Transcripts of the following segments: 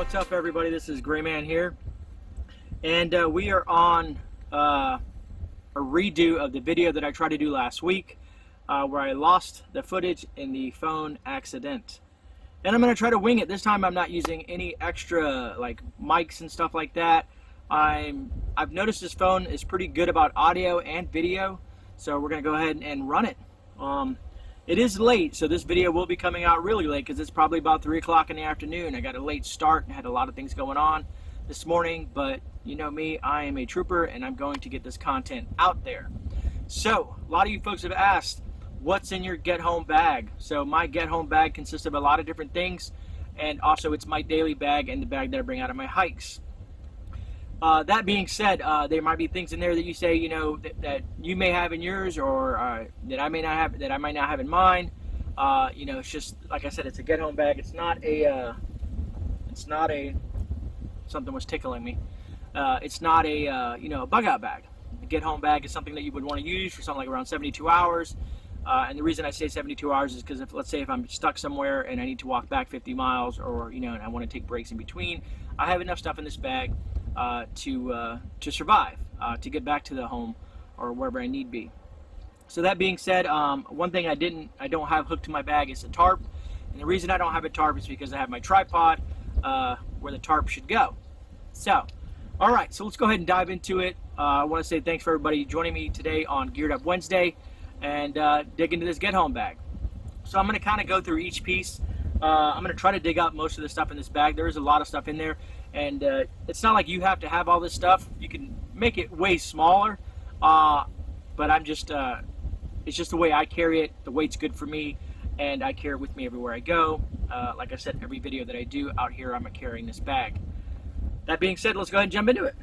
What's up, everybody? This is GreyMan here, and we are on a redo of the video that I tried to do last week where I lost the footage in the phone accident. And I'm going to try to wing it. This time I'm not using any extra like mics and stuff like that. I've noticed this phone is pretty good about audio and video, so we're going to go ahead and run it. It is late, so this video will be coming out really late because it's probably about 3 o'clock in the afternoon. I got a late start and had a lot of things going on this morning, but you know me, I am a trooper and I'm going to get this content out there. So, a lot of you folks have asked, what's in your get home bag? So my get home bag consists of a lot of different things, and also it's my daily bag and the bag that I bring out on my hikes. That being said, there might be things in there that you say, you know, that you may have in yours, or that I may not have, that I might not have in mine. You know, it's just like I said, it's a get home bag. It's not a something was tickling me. It's not a you know, a bug out bag. A get home bag is something that you would want to use for something like around 72 hours. And the reason I say 72 hours is because let's say if I'm stuck somewhere and I need to walk back 50 miles, or you know, and I want to take breaks in between, I have enough stuff in this bag to survive, to get back to the home or wherever I need be. So that being said, one thing I don't have hooked to my bag is a tarp, and the reason I don't have a tarp is because I have my tripod where the tarp should go. So, all right, so let's go ahead and dive into it. I want to say thanks for everybody joining me today on Geared Up Wednesday and dig into this get home bag. So I'm going to kind of go through each piece. I'm going to try to dig out most of the stuff in this bag. There is a lot of stuff in there, and it's not like you have to have all this stuff. You can make it way smaller, but I'm just it's just the way I carry it. The weight's good for me, and I carry it with me everywhere I go. Like I said, every video that I do out here, I'm carrying this bag. That being said, let's go ahead and jump into it.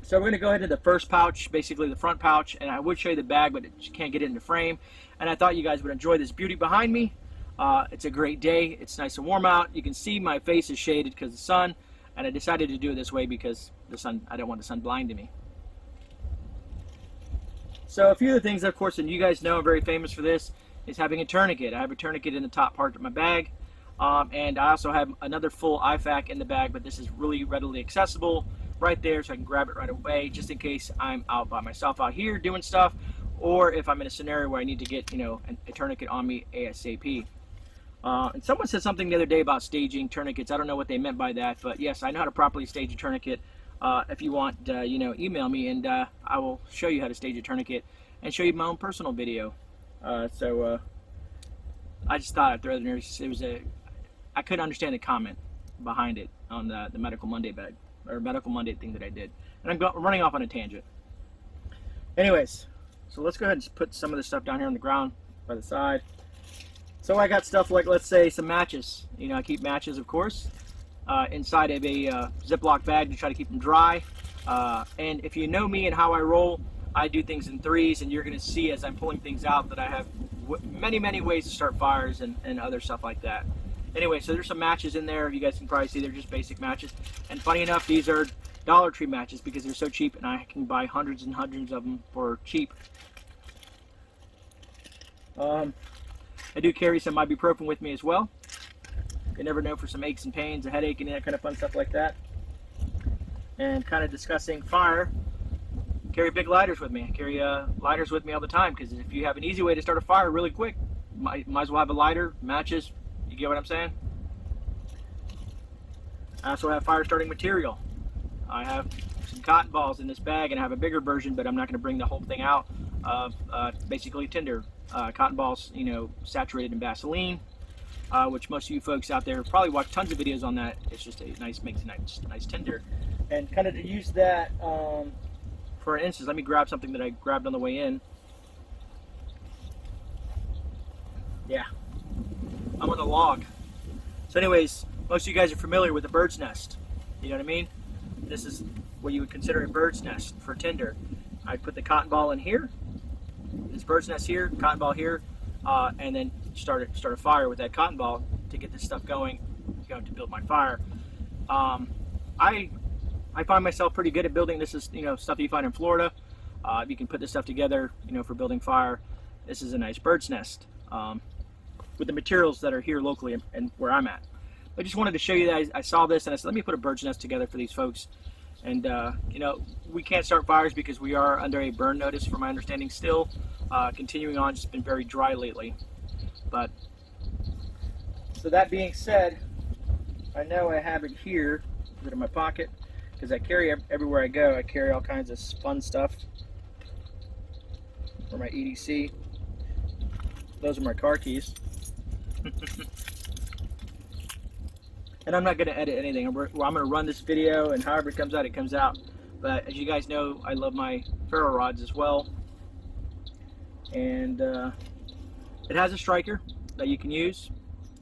So we're going to go ahead to the first pouch, basically the front pouch, and I would show you the bag, but you can't get it in the frame. And I thought you guys would enjoy this beauty behind me. It's a great day. It's nice and warm out. You can see my face is shaded because of the sun, and I decided to do it this way because the sun, I don't want the sun blinding me. So a few of the things, of course, and you guys know I'm very famous for this, is having a tourniquet. I have a tourniquet in the top part of my bag, and I also have another full IFAK in the bag, but this is really readily accessible right there, so I can grab it right away just in case I'm out by myself out here doing stuff, or if I'm in a scenario where I need to get, you know, a tourniquet on me ASAP. And someone said something the other day about staging tourniquets. I don't know what they meant by that, but yes, I know how to properly stage a tourniquet. If you want, you know, email me and I will show you how to stage a tourniquet and show you my own personal video. I just thought I'd throw it in there. It was I couldn't understand the comment behind it on the Medical Monday bag, or Medical Monday thing that I did. And I'm running off on a tangent. Anyways, so let's go ahead and put some of this stuff down here on the ground by the side. So I got stuff like, let's say, some matches. You know, I keep matches, of course, inside of a Ziploc bag to try to keep them dry. And if you know me and how I roll, I do things in threes, and you're going to see as I'm pulling things out that I have many, many ways to start fires and other stuff like that. Anyway, so there's some matches in there. You guys can probably see they're just basic matches. And funny enough, these are Dollar Tree matches because they're so cheap, and I can buy hundreds and hundreds of them for cheap. I do carry some ibuprofen with me as well. You never know, for some aches and pains, a headache, and that kind of fun stuff like that. And kind of discussing fire, carry big lighters with me. I carry lighters with me all the time because if you have an easy way to start a fire really quick, might as well have a lighter, matches. You get what I'm saying? I also have fire starting material. I have some cotton balls in this bag, and I have a bigger version, but I'm not going to bring the whole thing out of basically tinder. Cotton balls, you know, saturated in Vaseline, which most of you folks out there probably watch tons of videos on that. It's just makes a nice tinder. And kind of to use that, for instance, let me grab something that I grabbed on the way in. Yeah, I'm on the log. So anyways, most of you guys are familiar with a bird's nest. You know what I mean? This is what you would consider a bird's nest for tinder. I'd put the cotton ball in here, this bird's nest here, cotton ball here, and then start a fire with that cotton ball to get this stuff going to build my fire. I find myself pretty good at building. This is, you know, stuff that you find in Florida. You can put this stuff together, you know, for building fire. This is a nice bird's nest with the materials that are here locally and where I'm at. I just wanted to show you that I saw this and I said, let me put a bird's nest together for these folks. And you know, we can't start fires because we are under a burn notice, from my understanding still. Continuing on, it's been very dry lately. But, so that being said, I know I have it here, put it in my pocket, because I carry everywhere I go. I carry all kinds of fun stuff for my EDC. Those are my car keys. And I'm not going to edit anything. I'm going to run this video, and however it comes out, it comes out. But as you guys know, I love my ferro rods as well. And it has a striker that you can use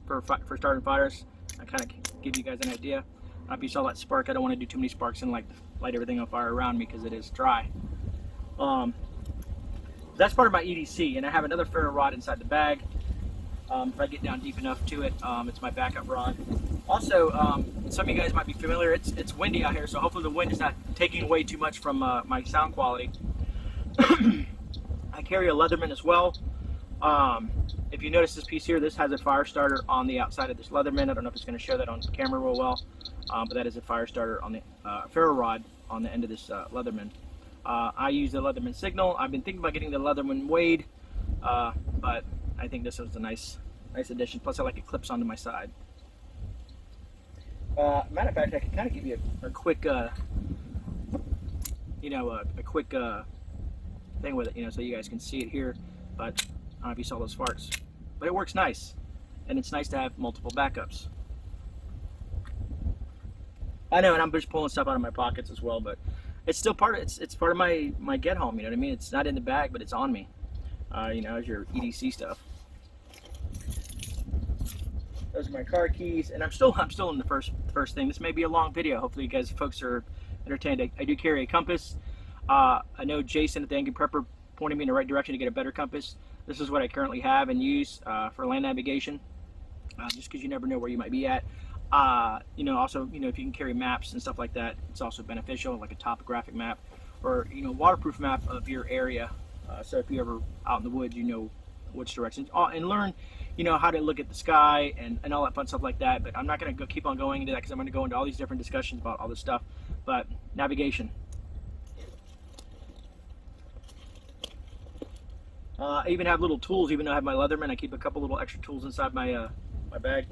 for starting fires. I kind of give you guys an idea. If you saw that spark, I don't want to do too many sparks and light everything on fire around me because it is dry. That's part of my EDC, and I have another ferro rod inside the bag. If I get down deep enough to it, it's my backup rod. Also, some of you guys might be familiar, it's windy out here, so hopefully the wind is not taking away too much from my sound quality. I carry a Leatherman as well. If you notice this piece here, this has a fire starter on the outside of this Leatherman. I don't know if it's going to show that on camera real well, but that is a fire starter on the ferro rod on the end of this Leatherman. I use the Leatherman Signal. I've been thinking about getting the Leatherman Wade, but I think this was a nice addition. Plus, I like it clips onto my side. Matter of fact, I can kind of give you a quick, you know, a quick thing with it, you know, so you guys can see it here. But I don't know if you saw those sparks, but it works nice, and it's nice to have multiple backups. I know, and I'm just pulling stuff out of my pockets as well, but it's still part of it's part of my get home. You know what I mean? It's not in the bag, but it's on me. You know, as your EDC stuff. Those are my car keys, and I'm still in the first thing. This may be a long video. Hopefully, you folks are entertained. I do carry a compass. I know Jason at the Angry Prepper pointed me in the right direction to get a better compass. This is what I currently have and use for land navigation, just because you never know where you might be at. You know, also, you know, if you can carry maps and stuff like that, it's also beneficial, like a topographic map or, you know, waterproof map of your area. So if you're ever out in the woods, you know which directions, and learn, you know, how to look at the sky and all that fun stuff like that. But I'm not going to keep on going into that because I'm going to go into all these different discussions about all this stuff. But navigation. I even have little tools, even though I have my Leatherman. I keep a couple little extra tools inside my my bag.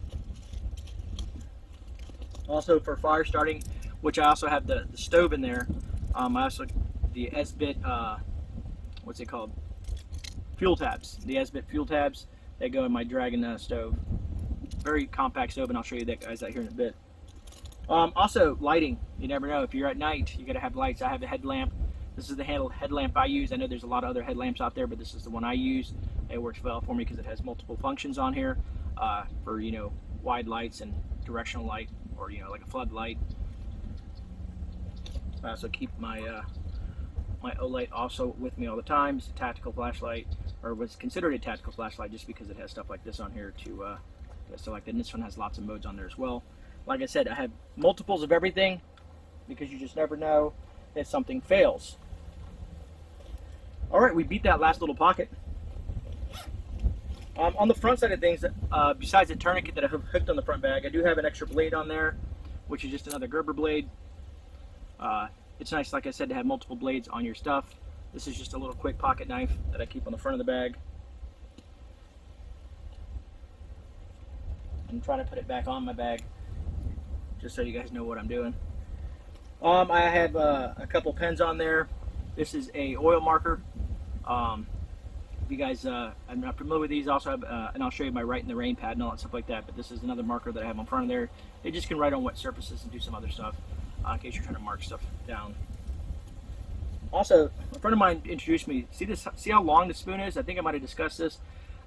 Also for fire starting, which I also have the stove in there. I also the S-bit, what's it called? Fuel tabs. The S-bit fuel tabs, they go in my Dragon stove. Very compact stove, and I'll show you that, guys, out here in a bit. Also lighting. You never know, if you're at night, you gotta have lights. I have a headlamp. This is the headlamp I use. I know there's a lot of other headlamps out there, but this is the one I use. It works well for me because it has multiple functions on here for, you know, wide lights and directional light, or, you know, like a floodlight. I also keep my my O-light also with me all the time. It's a tactical flashlight, or was considered a tactical flashlight just because it has stuff like this on here to select it. And this one has lots of modes on there as well. Like I said, I have multiples of everything because you just never know if something fails. All right, we beat that last little pocket. On the front side of things, besides the tourniquet that I have hooked on the front bag, I do have an extra blade on there, which is just another Gerber blade. It's nice, like I said, to have multiple blades on your stuff. This is just a little quick pocket knife that I keep on the front of the bag. I'm trying to put it back on my bag, just so you guys know what I'm doing. I have a couple pens on there. This is a oil marker. If you guys are not familiar with these, also have, and I'll show you my Write in the Rain pad and all that stuff like that, but this is another marker that I have on front of there. It just can write on wet surfaces and do some other stuff in case you're trying to mark stuff down. Also, a friend of mine introduced me, see how long the spoon is? I think I might have discussed this.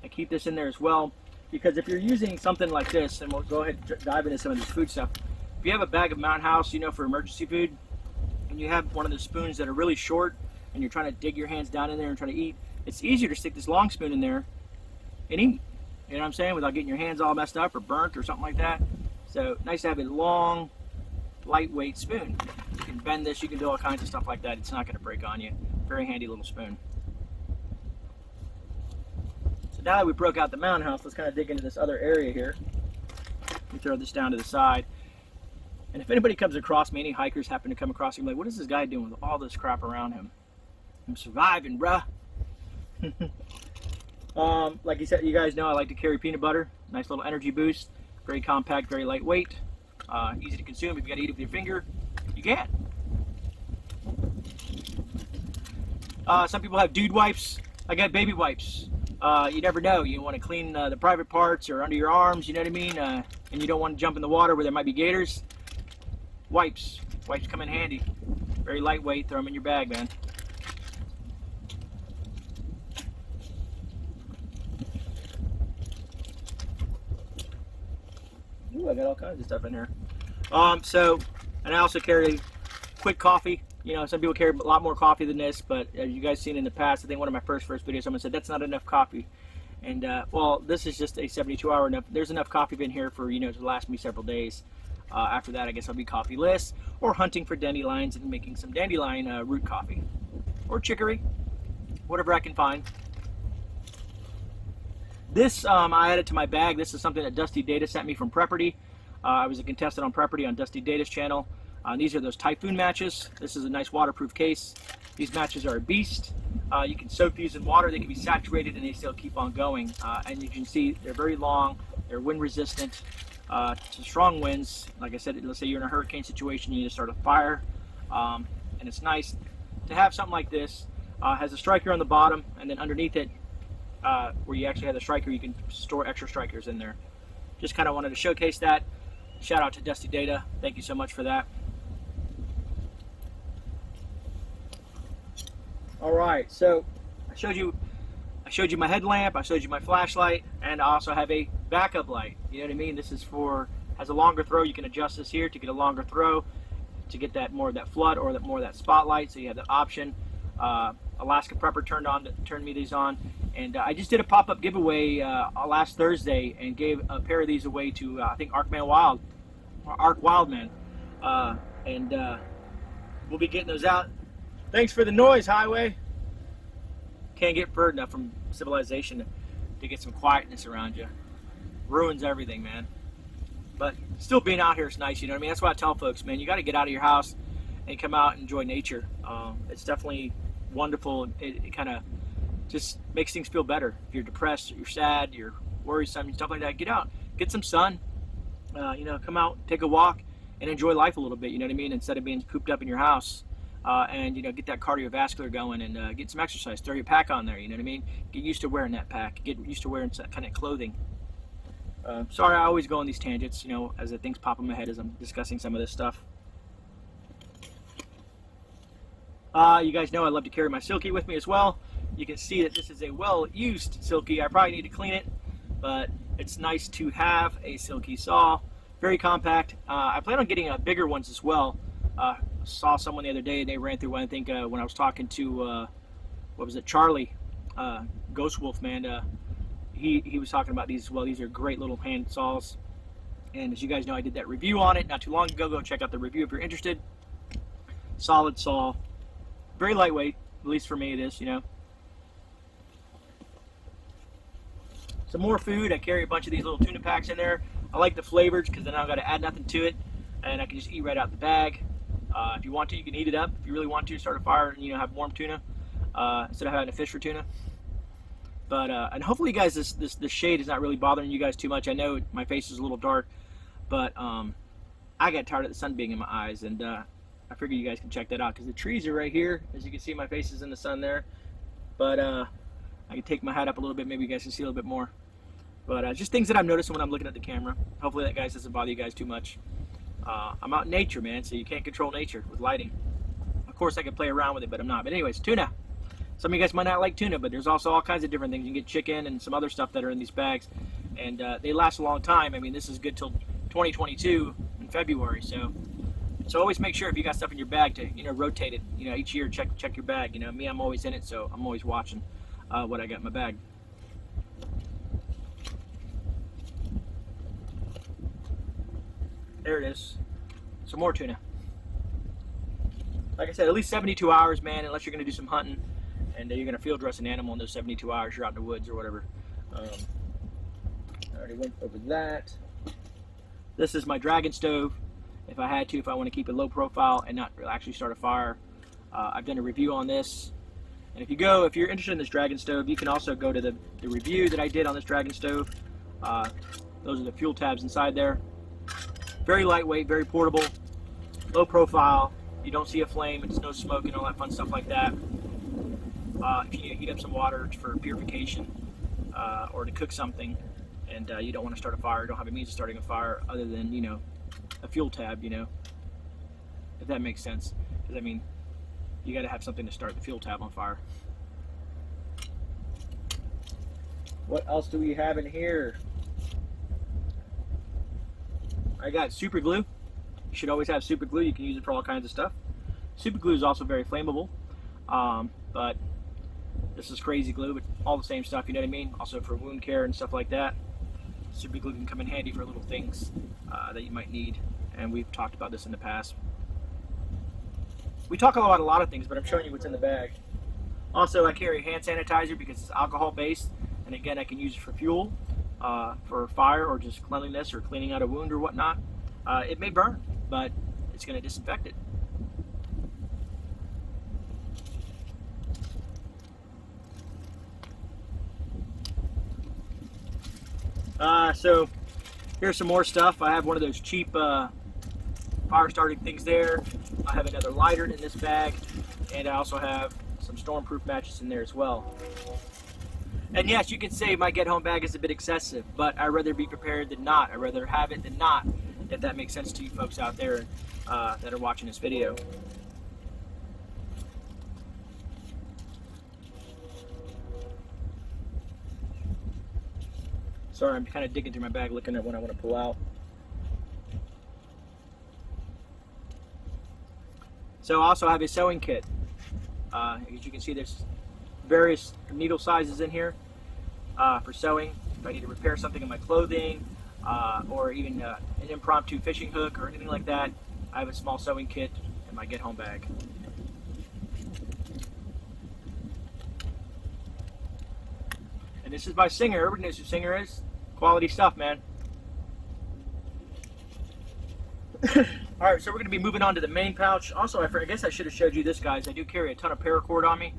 I keep this in there as well, because if you're using something like this, and we'll go ahead and dive into some of this food stuff. If you have a bag of Mountain House, you know, for emergency food, and you have one of the spoons that are really short, and you're trying to dig your hands down in there and trying to eat, it's easier to stick this long spoon in there and eat. You know what I'm saying? Without getting your hands all messed up or burnt or something like that. So nice to have a long, lightweight spoon. You can bend this, you can do all kinds of stuff like that. It's not going to break on you. Very handy little spoon. So now that we broke out the Mountain House, let's kind of dig into this other area here. throw this down to the side. And if anybody comes across me, any hikers happen to come across me, like, what is this guy doing with all this crap around him? I'm surviving, bruh. Like you said, you guys know I like to carry peanut butter. Nice little energy boost. Very compact, very lightweight. Easy to consume. If you got to eat it with your finger, you can. Some people have dude wipes. I got baby wipes. You never know. You want to clean the private parts or under your arms, you know what I mean? And you don't want to jump in the water where there might be gators. Wipes. Wipes come in handy. Very lightweight. Throw them in your bag, man. Ooh, I got all kinds of stuff in here. And I also carry quick coffee. You know, some people carry a lot more coffee than this, but as you guys seen in the past, I think one of my first videos, someone said that's not enough coffee. And well, this is just a 72-hour enough. There's enough coffee in here for, you know, to last me several days. After that, I guess I'll be coffeeless or hunting for dandelions and making some dandelion root coffee or chicory, whatever I can find. This I added to my bag. This is something that Dusty Data sent me from Prepperty. I was a contestant on Prepperty on Dusty Data's channel. These are those Typhoon matches. This is a nice waterproof case. These matches are a beast. You can soak these in water. They can be saturated and they still keep on going. And you can see they're very long. They're wind resistant to strong winds. Like I said, let's say you're in a hurricane situation, you need to start a fire. And it's nice to have something like this. Has a striker on the bottom, and then underneath it, where you actually have the striker, you can store extra strikers in there. Just kind of wanted to showcase that. Shout out to Dusty Data. Thank you so much for that. All right, so I showed you my headlamp, I showed you my flashlight, and I also have a backup light. You know what I mean? This is has a longer throw. You can adjust this here to get a longer throw, to get that more of that flood or more of that spotlight. So you have that option. Alaska Prepper turned me these on, and I just did a pop-up giveaway last Thursday and gave a pair of these away to I think Arc Wildman, and we'll be getting those out. Thanks for the noise, Highway. Can't get further enough from civilization to get some quietness around you. Ruins everything, man. But still being out here is nice, you know what I mean? That's why I tell folks, man, you got to get out of your house and come out and enjoy nature. It's definitely wonderful. It kind of just makes things feel better. If you're depressed, you're sad, you're worrisome, stuff like that, get out. Get some sun. You know, come out, take a walk, and enjoy life a little bit, you know what I mean? Instead of being cooped up in your house. And, you know, get that cardiovascular going and get some exercise. Throw your pack on there, you know what I mean? Get used to wearing that pack. Get used to wearing that kind of clothing. Sorry, I always go on these tangents, you know, as the things pop in my head as I'm discussing some of this stuff. You guys know I love to carry my Silky with me as well. You can see that this is a well-used Silky. I probably need to clean it, but it's nice to have a Silky saw. Very compact. I plan on getting bigger ones as well. Saw someone the other day, they ran through one, I think, when I was talking to, what was it, Charlie, Ghost Wolf, man. He was talking about these as well. These are great little hand saws. And as you guys know, I did that review on it not too long ago. Go check out the review if you're interested. Solid saw. Very lightweight, at least for me it is, you know. Some more food. I carry a bunch of these little tuna packs in there. I like the flavors because then I don't got to add nothing to it. And I can just eat right out the bag. If you want to, you can eat it up. If you really want to, start a fire and, you know, have warm tuna instead of having to fish for tuna. But and hopefully, you guys, this shade is not really bothering you guys too much. I know my face is a little dark, but I got tired of the sun being in my eyes, and I figure you guys can check that out because the trees are right here. As you can see, my face is in the sun there. But I can take my hat up a little bit. Maybe you guys can see a little bit more. But just things that I'm noticing when I'm looking at the camera. Hopefully, that guys doesn't bother you guys too much. I'm out in nature, man, so you can't control nature with lighting. Of course, I can play around with it, but I'm not. But anyways, tuna. Some of you guys might not like tuna, but there's also all kinds of different things. You can get chicken and some other stuff that are in these bags, and they last a long time. I mean, this is good till 2022 in February, so always make sure if you got stuff in your bag to, you know, rotate it. You know, each year check your bag. You know, me, I'm always in it, so I'm always watching what I got in my bag. There it is. Some more tuna. Like I said, at least 72 hours, man, unless you're going to do some hunting and you're going to field dress an animal in those 72 hours. You're out in the woods or whatever. I already went over that. This is my Dragon stove. If I had to, if I want to keep it low profile and not actually start a fire. I've done a review on this. And if you're interested in this Dragon stove, you can also go to the review that I did on this Dragon stove. Those are the fuel tabs inside there. Very lightweight, very portable, low profile. You don't see a flame, it's no smoke and all that fun stuff like that. If you need to heat up some water for purification or to cook something, and you don't want to start a fire, don't have a means of starting a fire other than, you know, a fuel tab, you know, if that makes sense. Because I mean, you got to have something to start the fuel tab on fire. What else do we have in here? I got super glue. You should always have super glue. You can use it for all kinds of stuff. Super glue is also very flammable, but this is crazy glue, but all the same stuff, you know what I mean? Also for wound care and stuff like that. Super glue can come in handy for little things that you might need, and we've talked about this in the past. We talk about a lot of things, but I'm showing you what's in the bag. Also, I carry hand sanitizer because it's alcohol based, and again, I can use it for fuel, for fire, or just cleanliness or cleaning out a wound or whatnot. It may burn, but it's going to disinfect it. So here's some more stuff. I have one of those cheap fire starting things there. I have another lighter in this bag, and I also have some stormproof matches in there as well. And yes, you could say my get home bag is a bit excessive, but I'd rather be prepared than not. I'd rather have it than not, if that makes sense to you folks out there that are watching this video. Sorry, I'm kind of digging through my bag looking at what I want to pull out. So I also have a sewing kit. As you can see, there's various needle sizes in here for sewing. If I need to repair something in my clothing, or even an impromptu fishing hook or anything like that, I have a small sewing kit in my get home bag. And this is by Singer. Everybody knows who Singer is. Quality stuff, man. Alright, so we're going to be moving on to the main pouch. Also, I guess I should have showed you this, guys. I do carry a ton of paracord on me.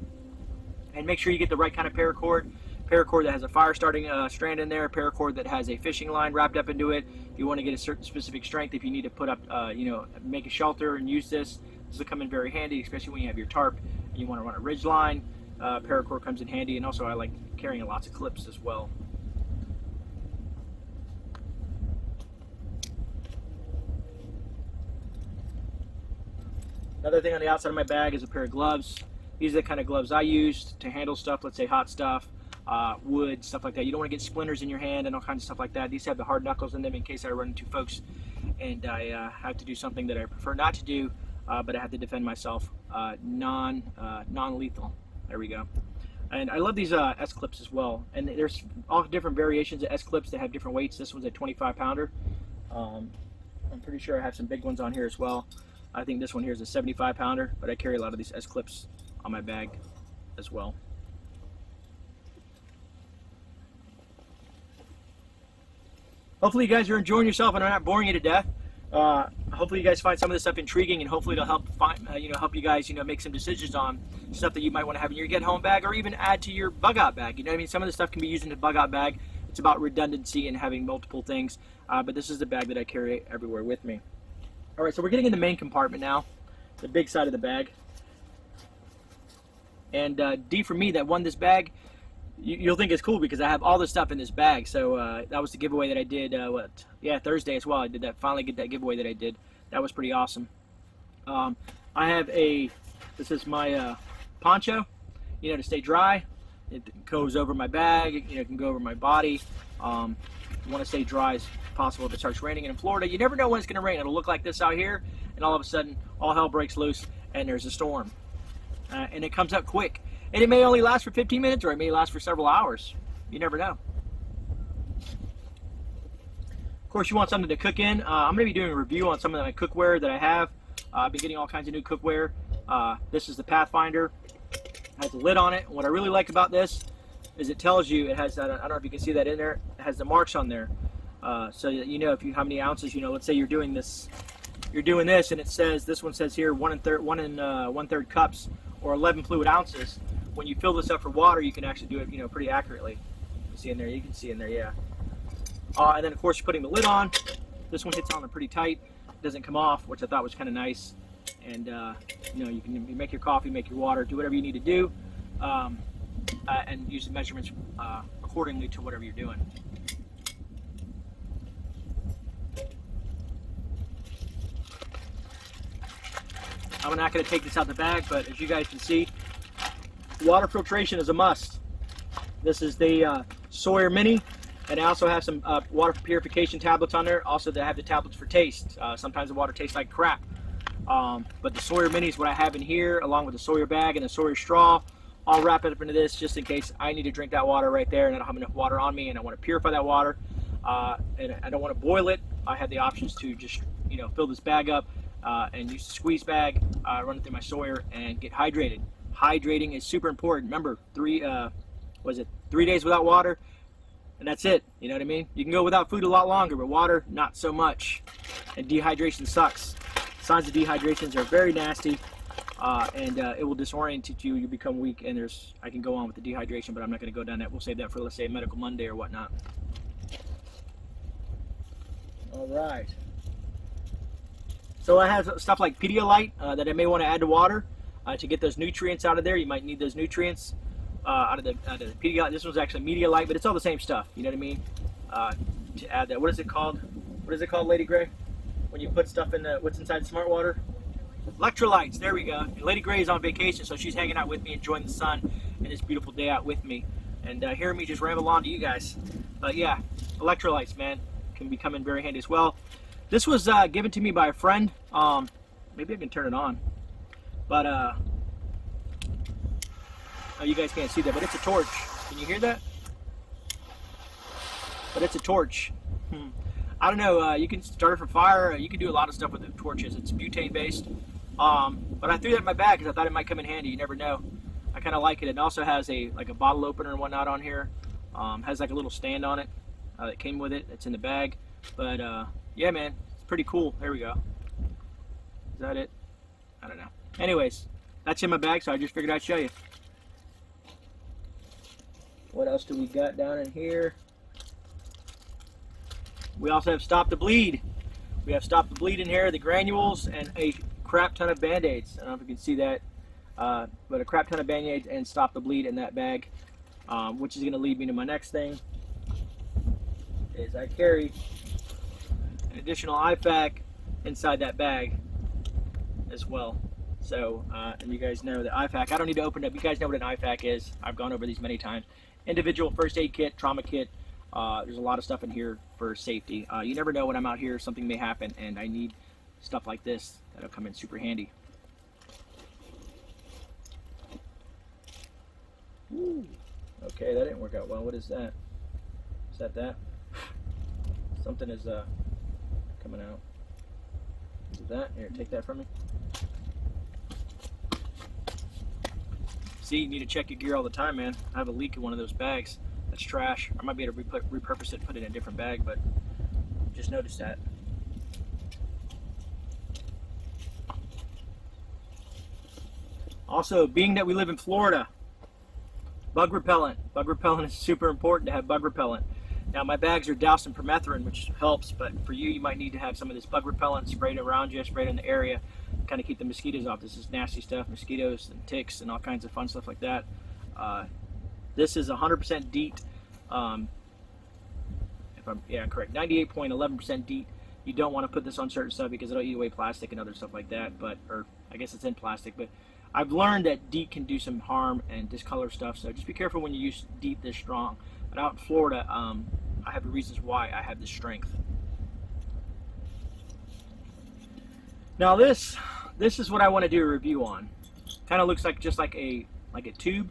And make sure you get the right kind of paracord. Paracord that has a fire starting strand in there. Paracord that has a fishing line wrapped up into it. If you want to get a certain specific strength, if you need to put up, you know, make a shelter and use this will come in very handy, especially when you have your tarp and you want to run a ridge line. Paracord comes in handy, and also I like carrying lots of clips as well. Another thing on the outside of my bag is a pair of gloves. These are the kind of gloves I use to handle stuff, let's say hot stuff, wood, stuff like that. You don't want to get splinters in your hand and all kinds of stuff like that. These have the hard knuckles in them in case I run into folks and I have to do something that I prefer not to do, but I have to defend myself. Non-lethal. There we go. And I love these S-clips as well. And there's all different variations of S-clips that have different weights. This one's a 25-pounder. I'm pretty sure I have some big ones on here as well. I think this one here is a 75-pounder, but I carry a lot of these S-clips on my bag as well. Hopefully you guys are enjoying yourself and I'm not boring you to death. Hopefully you guys find some of this stuff intriguing, and hopefully it'll help help you guys, make some decisions on stuff that you might want to have in your get home bag, or even add to your bug out bag. You know what I mean? Some of the stuff can be used in the bug out bag. It's about redundancy and having multiple things, but this is the bag that I carry everywhere with me. All right, so we're getting in the main compartment now, the big side of the bag. And D for me that won this bag, you'll think it's cool because I have all this stuff in this bag. So that was the giveaway that I did, Thursday as well. I did that, finally get that giveaway that I did. That was pretty awesome. I have this is my poncho, to stay dry. It goes over my bag, it can go over my body. You want to stay dry as possible if it starts raining. And in Florida, you never know when it's going to rain. It'll look like this out here, and all of a sudden, all hell breaks loose, and there's a storm. And it comes up quick. And it may only last for 15 minutes, or it may last for several hours. You never know. Of course, you want something to cook in. I'm going to be doing a review on some of my cookware that I have. I've been getting all kinds of new cookware. This is the Pathfinder. It has a lid on it. And what I really like about this is it tells you, it has that, I don't know if you can see that in there, it has the marks on there. so that you know if you how many ounces. You know, let's say you're doing this, and it says this one says here 1 1/3 cups or 11 fluid ounces. When you fill this up for water, you can actually do it, you know, pretty accurately. You see in there, you can see in there, yeah. And then of course you're putting the lid on. This one hits on pretty tight, it doesn't come off, which I thought was kind of nice. And you know, you can make your coffee, make your water, do whatever you need to do, and use the measurements accordingly to whatever you're doing. I'm not going to take this out the bag, but as you guys can see, water filtration is a must. This is the Sawyer Mini, and I also have some water purification tablets on there. Also, they have the tablets for taste. Sometimes the water tastes like crap. But the Sawyer Mini is what I have in here, along with the Sawyer bag and the Sawyer straw. I'll wrap it up into this just in case I need to drink that water right there and I don't have enough water on me and I want to purify that water. And I don't want to boil it. I have the options to just, you know, fill this bag up and use the squeeze bag, run it through my Sawyer and get hydrated. Hydrating is super important. Remember, 3 days without water, and that's it. You know what I mean? You can go without food a lot longer, but water, not so much. And dehydration sucks. Signs of dehydrations are very nasty, and it will disorient you. You become weak, and I can go on with the dehydration, but I'm not going to go down that. We'll save that for, let's say, Medical Monday or whatnot. All right. So I have stuff like Pedialyte that I may want to add to water to get those nutrients out of there. You might need those nutrients out of the Pedialyte. This one's actually Medialyte, but it's all the same stuff. You know what I mean? To add that. What is it called? What is it called, Lady Grey? When you put stuff in what's inside the smart water? Electrolytes. There we go. And Lady Grey is on vacation, so she's hanging out with me, enjoying the sun and this beautiful day out with me, and hearing me just ramble on to you guys. But yeah, electrolytes, man, can become in very handy as well. This was given to me by a friend. Maybe I can turn it on, but oh, you guys can't see that, but it's a torch. Can you hear that? But it's a torch. I don't know, you can start it from fire, you can do a lot of stuff with the torches. It's butane based, but I threw that in my bag because I thought it might come in handy. You never know. I kind of like it. It also has like a bottle opener and whatnot on here. Has like a little stand on it that came with it. It's in the bag, but yeah, man, it's pretty cool. There we go. Is that it? I don't know. Anyways, that's in my bag, so I just figured I'd show you. What else do we got down in here? We also have Stop the Bleed. We have Stop the Bleed in here, the granules, and a crap ton of Band-Aids. I don't know if you can see that, but a crap ton of Band-Aids and Stop the Bleed in that bag, which is going to lead me to my next thing, is I carry an additional IFAK inside that bag as well. So, and you guys know that IFAK, I don't need to open it up. You guys know what an IFAK is. I've gone over these many times. Individual first aid kit, trauma kit. There's a lot of stuff in here for safety. You never know when I'm out here, something may happen, and I need stuff like this that'll come in super handy. Ooh. Okay, that didn't work out well. What is that? Is that? Something is coming out. Is that? Here, take that from me. See, you need to check your gear all the time, man. I have a leak in one of those bags. That's trash. I might be able to repurpose it, put it in a different bag, but just noticed that. Also, being that we live in Florida, bug repellent. Bug repellent is super important to have bug repellent. Now, my bags are doused in permethrin, which helps, but for you, you might need to have some of this bug repellent sprayed around you, sprayed in the area, kind of keep the mosquitoes off. This is nasty stuff, mosquitoes and ticks and all kinds of fun stuff like that. This is 100% DEET. If I'm correct, 98.11% DEET. You don't want to put this on certain stuff because it'll eat away plastic and other stuff like that. Or I guess it's in plastic. But I've learned that DEET can do some harm and discolor stuff. So just be careful when you use DEET this strong. But out in Florida, I have the reasons why I have this strength. Now this is what I want to do a review on. Kind of looks like just like a tube.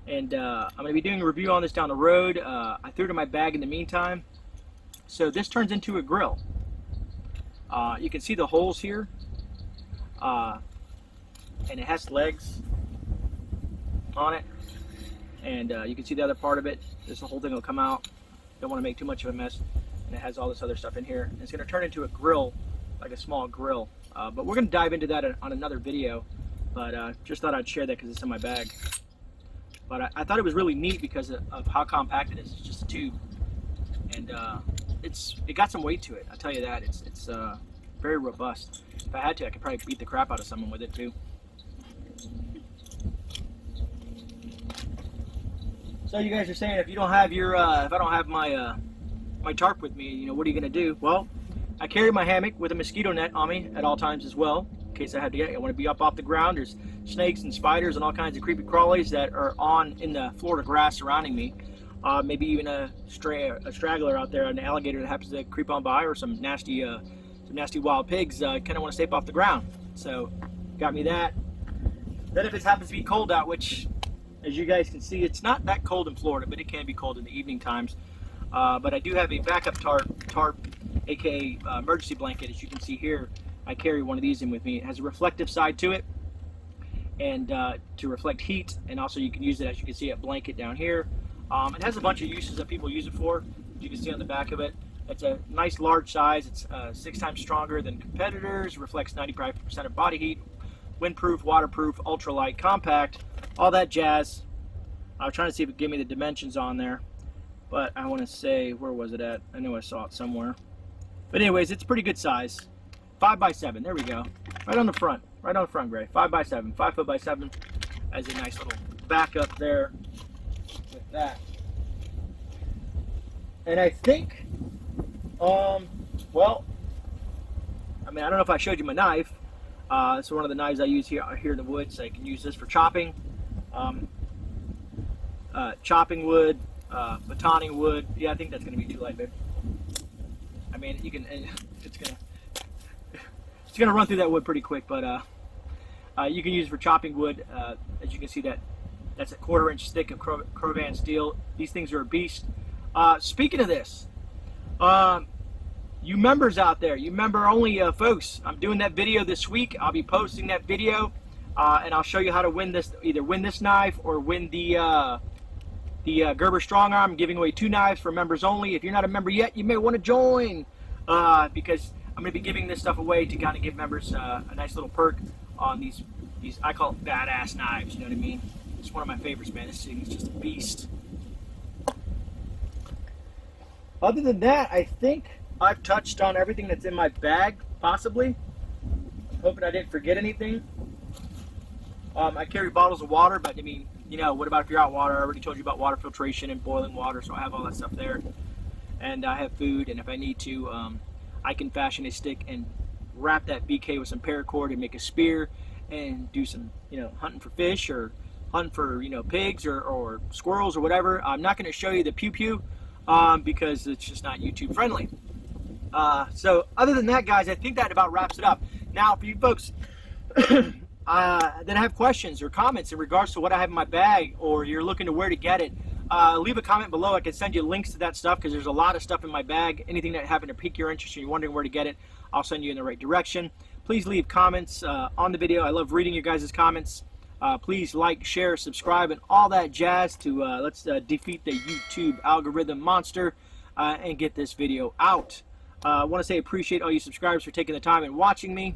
And I'm going to be doing a review on this down the road. I threw it in my bag in the meantime. So this turns into a grill. You can see the holes here. And it has legs on it. And you can see the other part of it. This whole thing will come out. Don't want to make too much of a mess. and it has all this other stuff in here. And it's going to turn into a grill, like a small grill. But we're going to dive into that on another video. But just thought I'd share that because it's in my bag. But I thought it was really neat because of how compact it is. It's just a tube, and it got some weight to it. I'll tell you that. It's very robust. If I had to, I could probably beat the crap out of someone with it too. So you guys are saying, if you don't have your, if I don't have my my tarp with me, you know, what are you gonna do? Well, I carry my hammock with a mosquito net on me at all times as well, in case I have to get. I want to be up off the ground. There's snakes and spiders and all kinds of creepy crawlies that are in the Florida grass surrounding me. Maybe even a straggler out there, an alligator that happens to creep on by, or some nasty wild pigs. Kind of want to stay up off the ground. So, got me that. Then if it happens to be cold out, which, as you guys can see, it's not that cold in Florida, but it can be cold in the evening times. But I do have a backup tarp, aka emergency blanket. As you can see here, I carry one of these in with me. It has a reflective side to it, and to reflect heat, and also you can use it, as you can see, a blanket down here. It has a bunch of uses that people use it for. As you can see on the back of it, it's a nice large size. It's 6 times stronger than competitors, reflects 95% of body heat, windproof, waterproof, ultralight, compact, all that jazz. I was trying to see if it gave me the dimensions on there, but I want to say, where was it at? I know I saw it somewhere. But anyways, it's pretty good size. 5x7, there we go. Right on the front, Gray. 5x7, 5 foot by 7, as a nice little backup there with that. And I think, well, I mean, I don't know if I showed you my knife. It's one of the knives I use here in the woods. I can use this for chopping, chopping wood, batoning wood. Yeah, I think that's going to be too light, babe. I mean, you can. It's gonna run through that wood pretty quick, but you can use it for chopping wood. As you can see, that's a 1/4-inch thick of Crowvan steel. These things are a beast. Speaking of this, you members out there, you member only folks, I'm doing that video this week. I'll be posting that video, and I'll show you how to win this, either win this knife or win the Gerber Strong Arm. I'm giving away 2 knives for members only. If you're not a member yet, you may want to join, because I'm going to be giving this stuff away to kind of give members a nice little perk on these I call it badass knives, you know what I mean? It's one of my favorites, man. This thing is just a beast. Other than that, I think I've touched on everything that's in my bag, possibly. I'm hoping I didn't forget anything. I carry bottles of water, but I mean, you know, what about if you're out water? I already told you about water filtration and boiling water, so I have all that stuff there. And I have food, and if I need to, I can fashion a stick and wrap that BK with some paracord and make a spear and do some, you know, hunting for fish or hunting for, you know, pigs or squirrels or whatever. I'm not going to show you the pew-pew because it's just not YouTube friendly. So other than that, guys, I think that about wraps it up. Now, for you folks that have questions or comments in regards to what I have in my bag, or you're looking to where to get it, leave a comment below. I can send you links to that stuff because there's a lot of stuff in my bag. Anything that happened to pique your interest and you're wondering where to get it, I'll send you in the right direction. Please leave comments on the video. I love reading your guys' comments. Please like, share, subscribe, and all that jazz to let's defeat the YouTube algorithm monster and get this video out. I want to say appreciate all you subscribers for taking the time and watching me.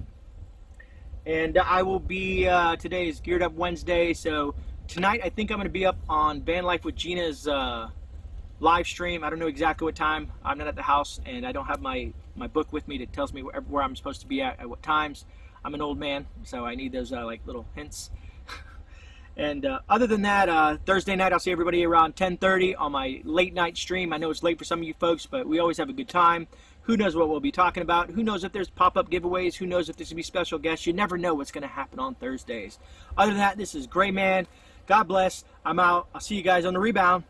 And I will be, today is Geared Up Wednesday, so tonight I think I'm going to be up on Van Life with Gina's live stream. I don't know exactly what time. I'm not at the house, and I don't have my book with me that tells me where I'm supposed to be at what times. I'm an old man, so I need those like little hints. And other than that, Thursday night I'll see everybody around 10:30 on my late night stream. I know it's late for some of you folks, but we always have a good time. Who knows what we'll be talking about? Who knows if there's pop-up giveaways? Who knows if there's going to be special guests? You never know what's going to happen on Thursdays. Other than that, this is GreyMan. God bless. I'm out. I'll see you guys on the rebound.